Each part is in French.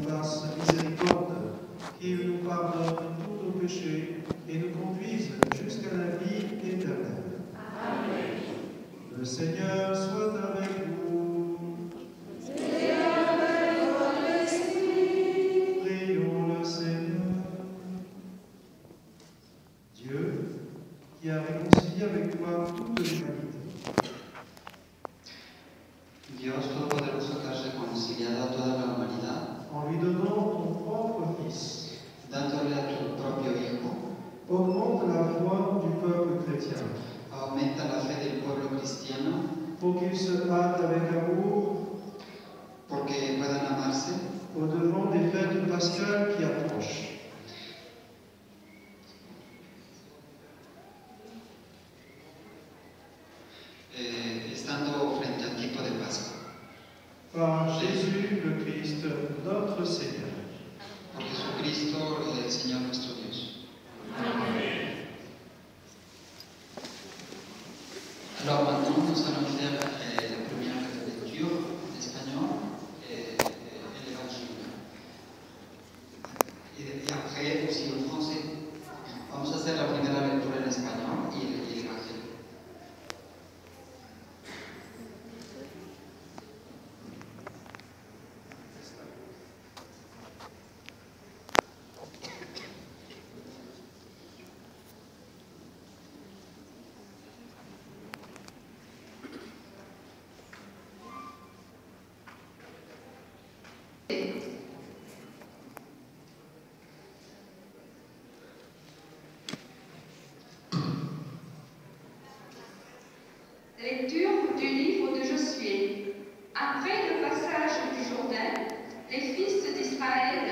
nous fasse miséricorde, qu'il nous pardonne tous nos péchés et nous conduise jusqu'à la vie éternelle. Amen. Le Seigneur soit avec vous. Et avec votre esprit. Prions le Seigneur. Dieu, qui a réconcilié avec toi toute l'humanité. Dios Todopoderoso, que has reconciliado a toda la humanidad, En lui donnant ton propre Fils, dándole a tu propio Hijo, augmente la foi du peuple chrétien, aumenta la fe del pueblo cristiano, pour qu'il se hâte avec amour porque puedan amarse au-devant des fêtes pascales qui approchent. estando frente al tiempo de Pascua. Par Jésus le Christ, notre Seigneur. Por Jesucristo, el Señor nuestro Dios. Amén. Alors maintenant, nous allons faire la première lecture en espagnol et l'évangile. Y après aussi en français. Vamos a hacer la primera lectura en español y el evangelio. Lecture du livre de Josué. Après le passage du Jourdain, les fils d'Israël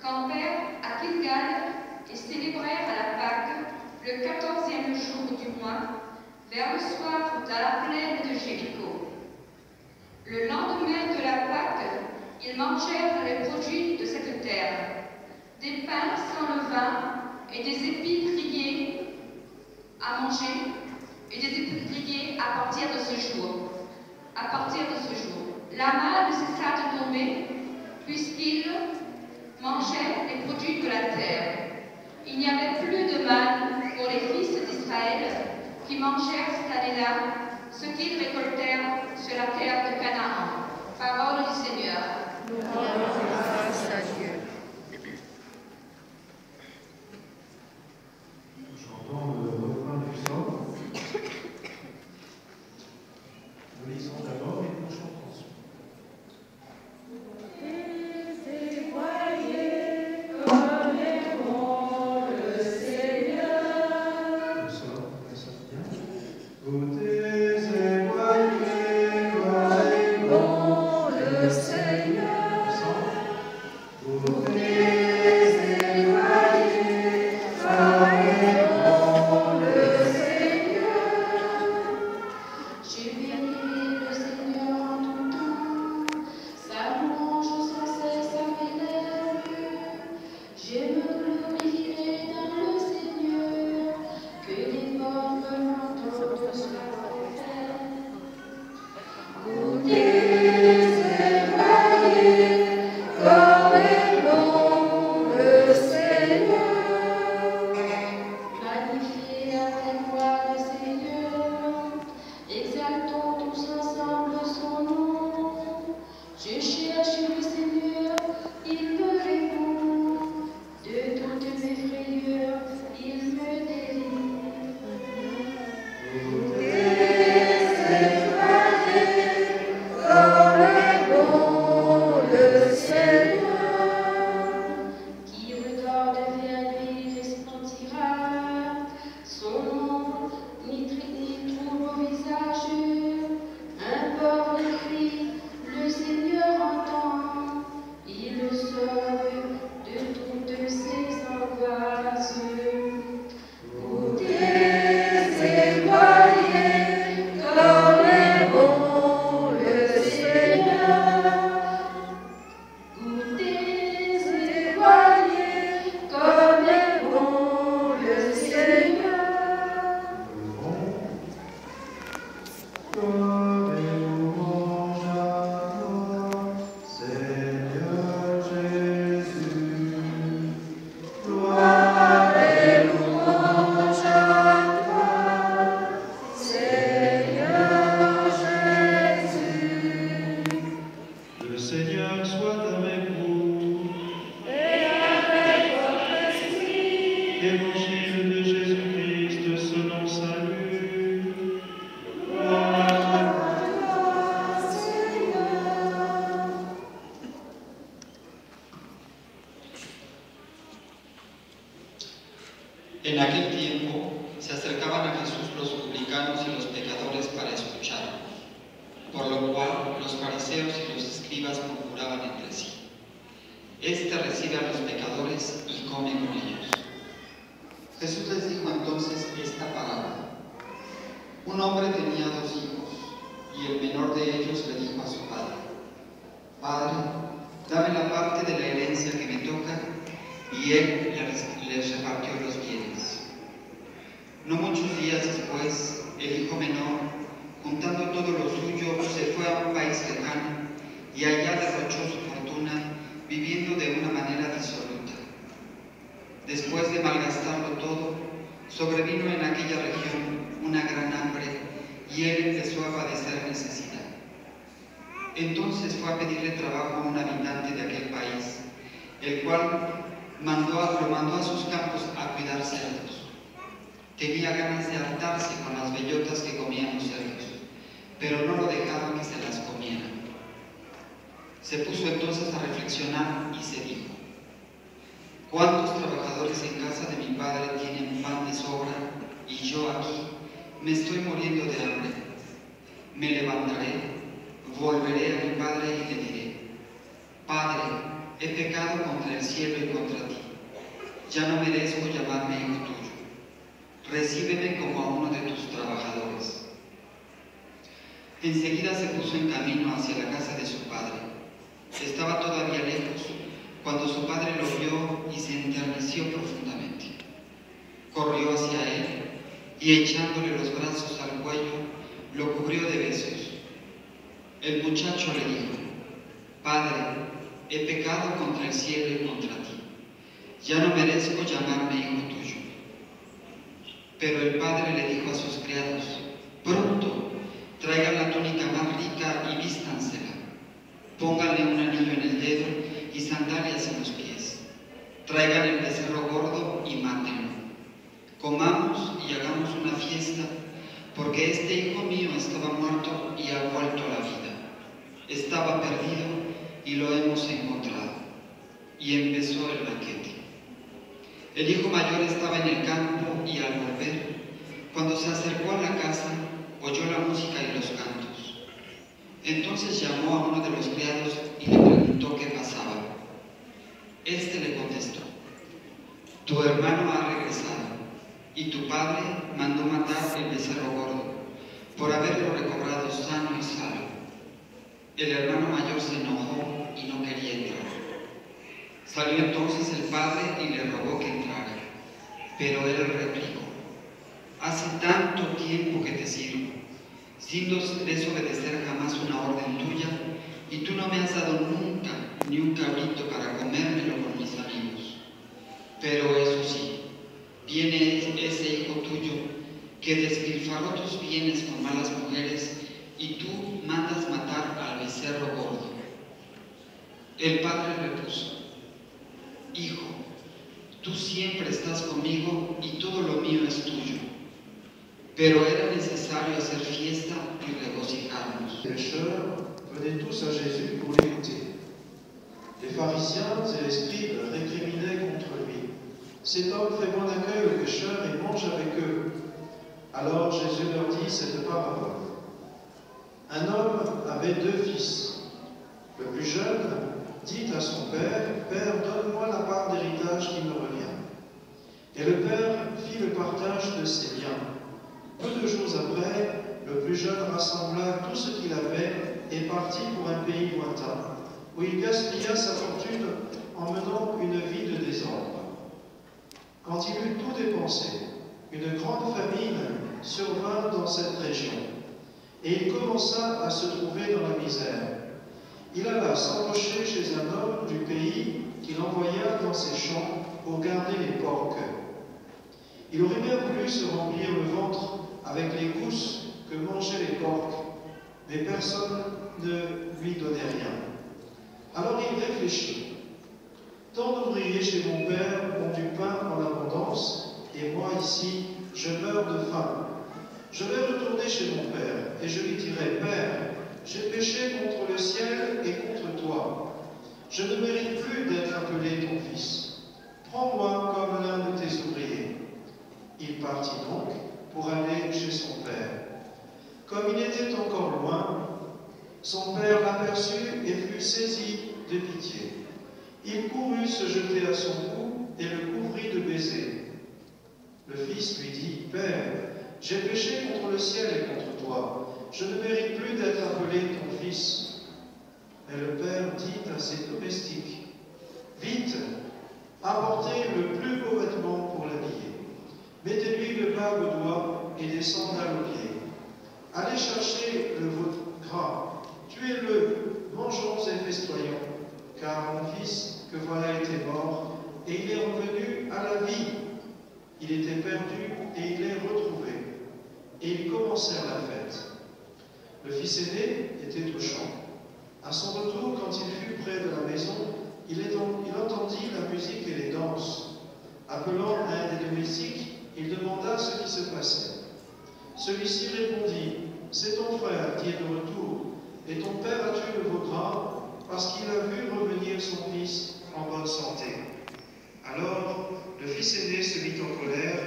campèrent à Gilgal et célébrèrent à la Pâque le 14e jour du mois, vers le soir dans la plaine de Jéricho. Le lendemain de la Pâque, ils mangèrent les produits de cette terre, des pains sans levain et des épis grillés à manger, et des épis grillés à partir de ce jour. La manne ne cessa de tomber, puisqu'ils mangeaient les produits de la terre. Il n'y avait plus de manne pour les fils d'Israël qui mangèrent cette année-là ce qu'ils récoltèrent sur la terre de Canaan. Parole du Seigneur. Grâce à Dieu. Chantons le refrain du psaume. Nous lisons d'abord et nous chantons ensuite. Seigneur. Évangile de Jésus-Christ selon saint Luc. En aquel tiempo se acercaban a Jesús los publicanos y los pecadores para escucharlo, por lo cual los fariseos y los escribas murmuraban entre sí: Este recibe a los pecadores y come con ellos. Jesús les dijo entonces esta parábola: Un hombre tenía 2 hijos, y el menor de ellos le dijo a su padre: Padre, dame la parte de la herencia que me toca, y él les repartió los bienes. No muchos días después, el hijo menor, juntando todo lo suyo, se fue a un país lejano y allá derrochó su fortuna, viviendo de una manera disoluta. Después de malgastarlo todo, sobrevino en aquella región una gran hambre y él empezó a padecer necesidad. Entonces fue a pedirle trabajo a un habitante de aquel país, el cual lo mandó a sus campos a cuidar cerdos. Tenía ganas de hartarse con las bellotas que comían los cerdos, pero no lo dejaban que se las comieran. Se puso entonces a reflexionar y se dijo: ¿Cuántos trabajadores en casa de mi padre tienen pan de sobra y yo aquí me estoy muriendo de hambre? Me levantaré, volveré a mi padre y le diré: Padre, he pecado contra el cielo y contra ti. Ya no merezco llamarme hijo tuyo. Recíbeme como a uno de tus trabajadores. Enseguida se puso en camino hacia la casa de su padre. Estaba todavía lejos cuando su padre lo vio y se enterneció profundamente. Corrió hacia él y echándole los brazos al cuello, lo cubrió de besos. El muchacho le dijo: Padre, he pecado contra el cielo y contra ti. Ya no merezco llamarme hijo tuyo. Pero el padre le dijo a sus criados: Pronto, traigan la túnica más rica y vístansela. Pónganle un anillo en el dedo y sandalias en los pies. Traigan el becerro gordo y mátenlo. Comamos y hagamos una fiesta, porque este hijo mío estaba muerto y ha vuelto a la vida. Estaba perdido y lo hemos encontrado. Y empezó el banquete. El hijo mayor estaba en el campo y al volver, cuando se acercó a la casa, oyó la música y los cantos. Entonces llamó a uno de los criados y le preguntó qué pasaba. Este le contestó: Tu hermano ha regresado y tu padre mandó matar el becerro gordo por haberlo recobrado sano y salvo. El hermano mayor se enojó y no quería entrar. Salió entonces el padre y le rogó que entrara, pero él replicó: Hace tanto tiempo que te sirvo, sin desobedecer jamás una orden tuya, y tú no me has dado nunca ni un cabrito para comérmelo con mis amigos. Pero eso sí, viene ese hijo tuyo que despilfarró tus bienes con malas mujeres, y tú mandas matar al becerro gordo. El padre repuso: Hijo, tú siempre estás conmigo y todo lo mío es tuyo. Pero era necesario hacer fiesta y regocijarnos. Les pécheurs venaient tous à Jésus pour l'écouter. Les pharisiens et les scribes récriminaient contre lui: Cet homme fait bon accueil aux pécheurs et mange avec eux. Alors Jésus leur dit cette parabole. Un homme avait 2 fils. Le plus jeune dit à son père: Père, donne-moi la part d'héritage qui me revient. Et le père fit le partage de ses biens. Peu de jours après, le plus jeune rassembla tout ce qu'il avait et partit pour un pays lointain, où il gaspilla sa fortune en menant une vie de désordre. Quand il eut tout dépensé, une grande famine survint dans cette région, et il commença à se trouver dans la misère. Il alla s'embaucher chez un homme du pays qu'il envoya dans ses champs pour garder les porcs. Il aurait bien voulu se remplir le ventre avec les gousses que mangeaient les porcs, mais personne ne lui donnait rien. Alors il réfléchit: Tant d'ouvriers chez mon père ont du pain en abondance, ici, je meurs de faim. Je vais retourner chez mon père, et je lui dirai, Père, j'ai péché contre le ciel et contre toi. Je ne mérite plus d'être appelé ton fils. Prends-moi comme l'un de tes ouvriers. Il partit donc pour aller chez son père. Comme il était encore loin, son père l'aperçut et fut saisi de pitié. Il courut se jeter à son cou et le couvrit de baisers. Le fils lui dit, Père, j'ai péché contre le ciel et contre toi. Je ne mérite plus d'être appelé ton fils. Mais le père dit à ses domestiques, Vite, apportez le plus beau vêtement pour l'habiller. Mettez-lui le bague au doigt et des sandales aux pieds. Allez chercher le veau gras, tuez-le, mangeons et festoyons, car mon fils, que voilà, était mort, et il est revenu à la vie. Il était perdu, et il est retrouvé. Et ils commencèrent la fête. Le fils aîné était au champ. À son retour, quand il fut près de la maison, il entendit la musique et les danses. Appelant un des domestiques, il demanda ce qui se passait. Celui-ci répondit, c'est ton frère qui est de retour, et ton père a tué le veau gras parce qu'il a vu revenir son fils en bonne santé. Alors, le fils aîné se mit en colère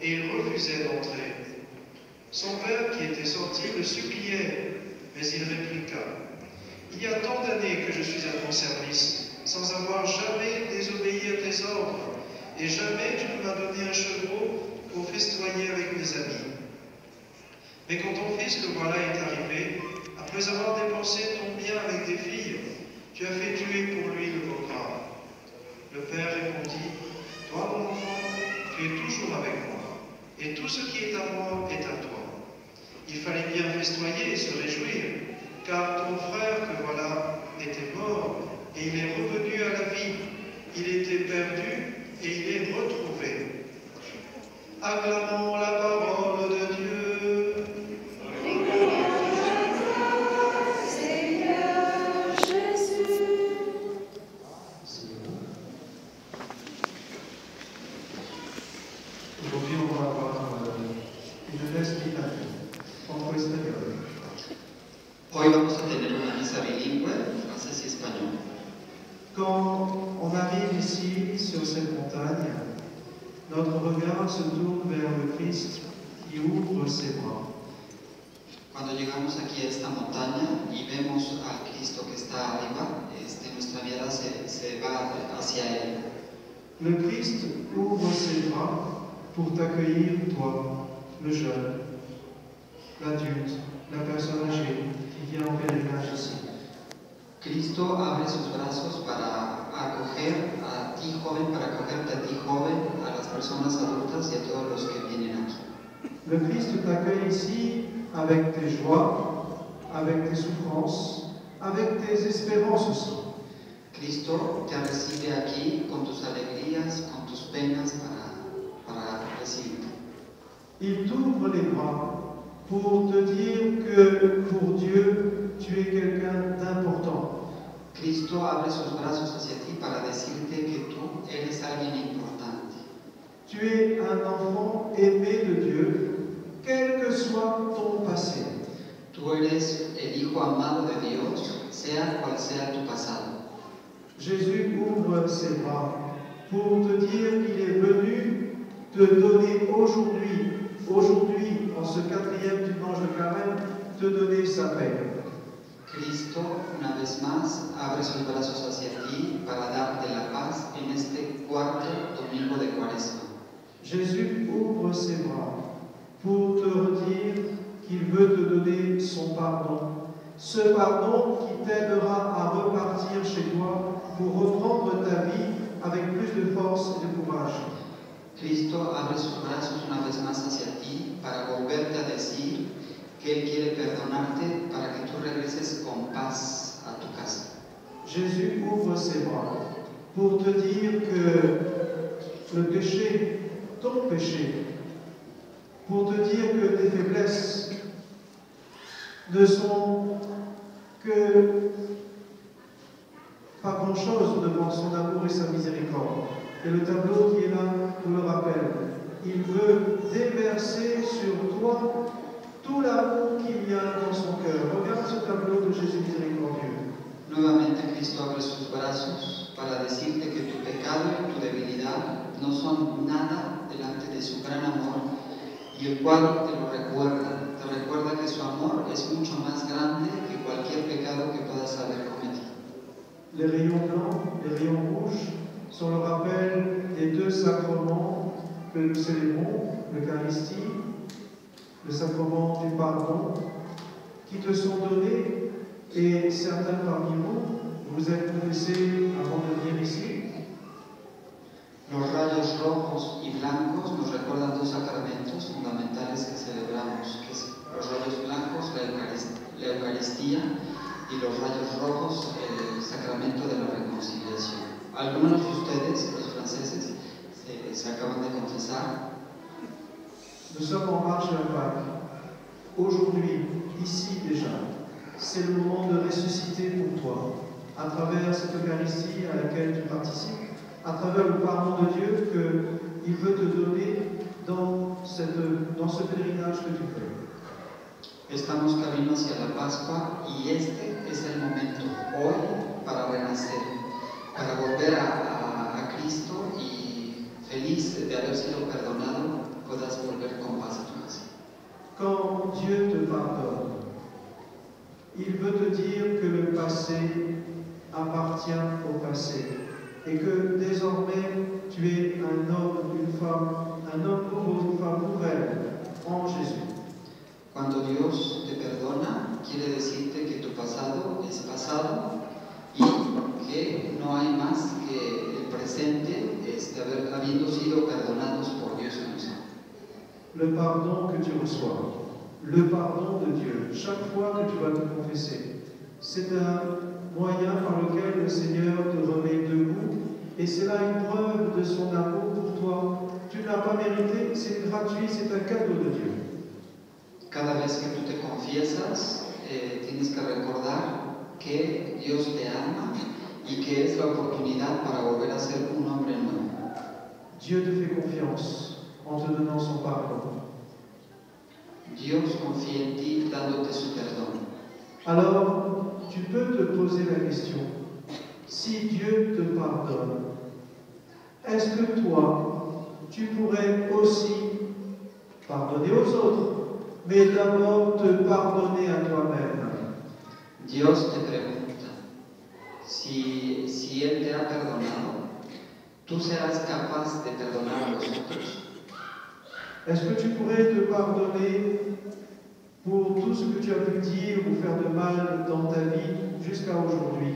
et il refusait d'entrer. Son père, qui était sorti, le suppliait, mais il répliqua, il y a tant d'années que je suis à ton service, sans avoir jamais désobéi à tes ordres, et jamais tu ne m'as donné un chevreau pour festoyer avec mes amis. Mais quand ton fils, le voilà, est arrivé, après avoir dépensé ton bien avec des filles, tu as fait tuer pour lui le veau gras. Le père répondit, toi, mon enfant, tu es toujours avec moi, et tout ce qui est à moi est à toi. Il fallait bien festoyer et se réjouir, car ton frère, que voilà, était mort, et il est revenu à la vie. Il était perdu, et il est retrouvé. Acclamons la parole de Dieu. Seigneur Jésus. Aujourd'hui, on va avoir une messe bilingue, franco-espagnole. Hoy vamos a tener una misa bilingüe, francés y español. Quand on arrive ici, sur cette montagne, notre regard se tourne vers le Christ qui ouvre ses bras. Cuando llegamos aquí a esta montaña y vemos al Cristo que está arriba, nuestra mirada se va hacia Él. Le Christ ouvre ses bras pour t'accueillir, toi, le jeune, l'adulte, la personne âgée qui vient en pèlerinage ici. Cristo abre sus brazos para acoger a ti joven, para acogerte a ti joven, a las personas adultas y a todos los que vienen aquí. Le Christ t'accueille ici avec tes joies, avec tes souffrances, avec tes espérances aussi. Cristo te recibe aquí con tus alegrías, con tus penas para recibirte. Il t'ouvre les bras pour te dire que pour Dieu, tu es quelqu'un d'important. Cristo abre sus brazos hacia ti para decirte que tú eres alguien importante. Tu es un enfant aimé de Dieu, quel que soit ton passé. Tú eres el hijo amado de Dios, sea cual sea tu pasado. Jésus ouvre ses bras pour te dire qu'il est venu te donner aujourd'hui, en ce 4e dimanche de Carême, te donner sa paix. Cristo, una vez más, abre sus brazos hacia ti para darte la paz en este cuarto domingo de Cuaresma. Jésus ouvre ses bras pour te redire qu'il veut te donner son pardon. Ce pardon qui t'aidera à repartir chez toi pour reprendre ta vie avec plus de force et de courage. Cristo abre sus brazos una vez más hacia ti para volverte a decir que Él quiere perdonarte para que tú regreses con paz a tu casa. Jésus ouvre ses bras pour te dire que le péché, ton péché, pour te dire que tes faiblesses ne sont que pas grand-chose devant son amour et sa miséricorde. Et le tableau qui est là nous le rappelle. il veut déverser sur toi tout l'amour qu'il y a dans son cœur. Regarde ce tableau de Jésus miséricordieux. Nuevamente Cristo abre sus brazos para decirte que tu pecado y tu debilidad no son nada delante de su gran amor, y el cual te lo recuerda. Te recuerda que su amor es mucho más grande que cualquier pecado que puedas haber cometido. Les rayons blancs, les rayons rouges sont le rappel des deux sacrements que nous célébrons, l'Eucharistie, le sacrement du pardon, qui te sont donnés, et certains parmi vous êtes confessés avant de venir ici. Los rayos rojos y blancos nos recuerdan dos sacramentos fundamentales que celebramos, que es los rayos blancos, la Eucaristía, y los rayos rojos, el sacramento de la reconciliación. Algunos de ustedes, los franceses, se acaban de confesar. Nous sommes en marche de la Pâque. Aujourd'hui, ici déjà, c'est le moment de ressusciter pour toi, à travers cette Eucharistie à laquelle tu participes, à travers le pardon de Dieu qu'il veut te donner dans ce pèlerinage que tu fais. Estamos camino hacia la Pascua y este es el momento, hoy, para renacer, para volver a Cristo y feliz de haber sido perdonado, puedas volver con paz a tu casa. Quand Dieu te pardonne, il veut te dire que le passé appartient au passé et que désormais tu es un homme, une femme, un homme nouveau, une femme nouvelle en Jésus. Cuando Dios te perdona, quiere decirte que tu pasado es pasado y que no hay más que el presente, habiendo sido perdonados por Dios en nosotros. Le pardon que tu reçois, le pardon de Dieu, chaque fois que tu vas te confesser, c'est un moyen par lequel le Seigneur te remet debout, et c'est là une preuve de son amour pour toi. Tu ne l'as pas mérité, c'est gratuit, c'est un cadeau de Dieu. Cada vez que tú te confiesas, tienes que recordar que Dios te ama y que es la oportunidad para volver a ser un hombre nuevo. Dieu te fait confiance en te donnant son pardon. Dios confía en ti dándote su perdón. Alors, tu peux te poser la question, si Dieu te pardonne, est-ce que toi, tu pourrais aussi pardonner aux autres, mais d'abord te pardonner à toi-même? Dios te pregunta, si Él te ha perdonado, ¿tú serás capaz de perdonar a los otros? Est-ce que tu pourrais te pardonner pour tout ce que tu as pu dire ou faire de mal dans ta vie jusqu'à aujourd'hui?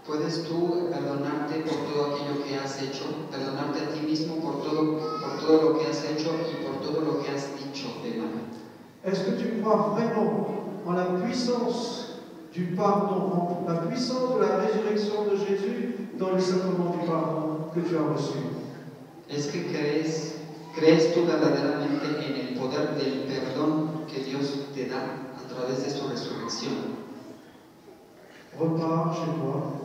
¿Puedes tú perdonarte por todo aquello que has hecho, perdonarte a ti mismo por todo lo que has hecho y por todo lo que has dicho de mal? Est-ce que tu crois vraiment en la puissance du pardon, en la puissance de la résurrection de Jésus dans le sacrement du pardon que tu as reçu? ¿Es que crees tú verdaderamente en el poder del perdón que Dios te da a través de su resurrección? Repars chez toi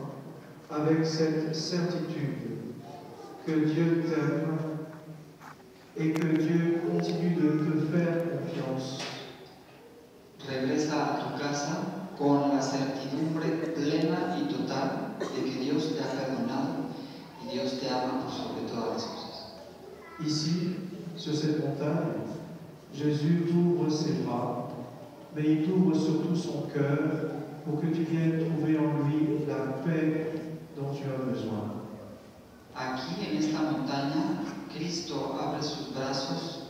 avec cette certitude que Dieu t'aime et que Dieu continue de te faire confiance. Regresa a tu casa con la certidumbre plena y total de que Dios te ha perdonado y Dios te ama por sobre todas las cosas. Ici, sur cette montagne, Jésus t'ouvre ses bras, mais il t'ouvre surtout son cœur pour que tu viennes trouver en lui la paix dont tu as besoin. Aquí en esta montaña, Cristo abre sus brazos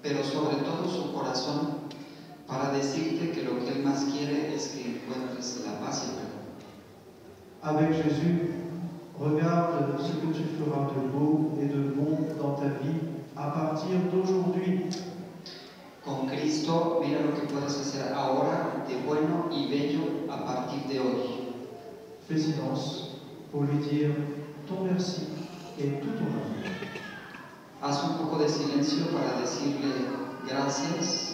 pero sobre todo su corazón, para decirte que lo que Él más quiere es que encuentres la paz y el perdón. Avec Jésus, regarde ce que tu feras de beau et de bon dans ta vie à partir d'aujourd'hui. Con Cristo, mira lo que puedes hacer ahora de bueno y bello a partir de hoy. Fais silence pour lui dire ton merci et tout ton amour. Haz un poco de silencio para decirle gracias